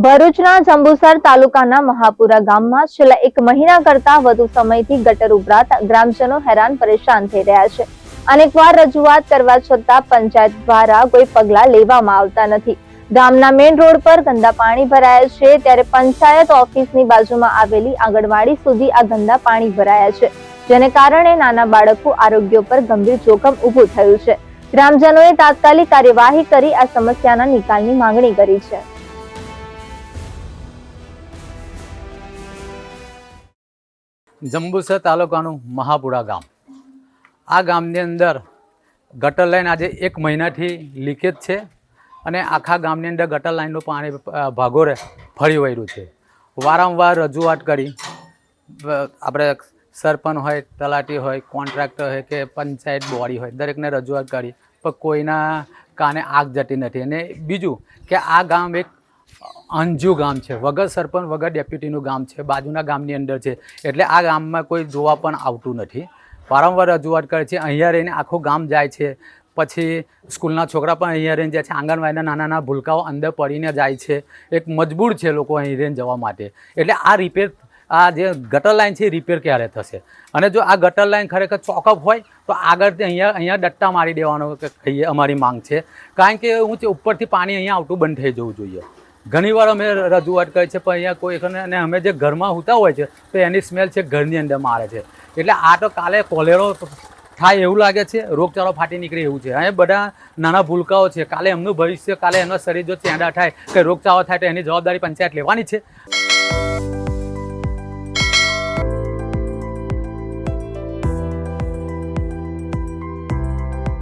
ભરૂચના જંબુસર તાલુકાના મહાપુરા ગામમાં છેલ્લા 1 મહિના કરતા વધુ સમયથી ગટર ઉભરાતા ગ્રામજનો હેરાન પરેશાન થઈ રહ્યા છે। અનેકવાર રજૂઆત કરવા છતાં પંચાયત દ્વારા કોઈ પગલાં લેવામાં આવતા નથી। ગામના મેઇન રોડ પર ગંદા પાણી ભરાયા છે, ત્યારે પંચાયત ઓફિસની બાજુમાં આવેલી આંગણવાડી સુધી આ ગંદા પાણી ભરાયા છે, જેને કારણે નાના બાળકો આરોગ્ય પર ગંભીર જોખમ ઊભું થયું છે। ગ્રામજનોએ તાત્કાલિક કાર્યવાહી કરી આ સમસ્યાના નિકાલની માંગણી કરી છે। જંબુસર તાલુકાનું મહાપુરા ગામ, આ ગામની અંદર ગટર લાઈન આજે 1 મહિનાથી લીકેજ છે અને આખા ગામની અંદર ગટર લાઈનનું પાણી ભાગોળે ફરી વળ્યું છે। વારંવાર રજૂઆત કરી, આપણે સરપંચ હોય, તલાટી હોય, કોન્ટ્રાક્ટર હોય કે પંચાયત બોડી હોય, દરેકને રજૂઆત કરી પણ કોઈના કાને આગ જતી નથી। અને બીજું કે આ ગામ એક અંજુ ગામ છે, વગર સરપંચ વગર ડેપ્યુટીનું ગામ છે, બાજુના ગામની અંદર છે, એટલે આ ગામમાં કોઈ જોવા પણ આવતું નથી। વારંવાર રજૂઆત કરે છે, અહીંયા રહીને આખું ગામ જાય છે, પછી સ્કૂલના છોકરા પણ અહીંયા રહીને જાય છે, આંગણવાડીના નાના નાના ભૂલકાઓ અંદર પડીને જાય છે, એક મજબૂર છે લોકો અહીં રહીને જવા માટે। એટલે આ રિપેર, આ જે ગટર લાઈન છે એ રિપેર ક્યારે થશે? અને જો આ ગટર લાઈન ખરેખર ચોકઅપ હોય તો આગળથી અહીંયા ડટ્ટા મારી દેવાનો કહીએ અમારી માંગ છે, કારણ કે ઉપરથી પાણી અહીંયા આવતું બંધ થઈ જવું જોઈએ। ઘણીવાર અમે રજૂઆત કરી છે પણ અહીંયા કોઈ, અને અમે જે ઘરમાં સૂતા હોય છે તો એની સ્મેલ છે ઘરની અંદર મારે છે, એટલે આ તો કાલે કોલેરો થાય એવું લાગે છે, રોગચાળો ફાટી નીકળે એવું છે। અહીંયા બધા નાના ભૂલકાઓ છે, કાલે એમનું ભવિષ્ય, કાલે એમના શરીર જો ચેંડા થાય કે રોગચાળો થાય તો એની જવાબદારી પંચાયત લેવાની છે।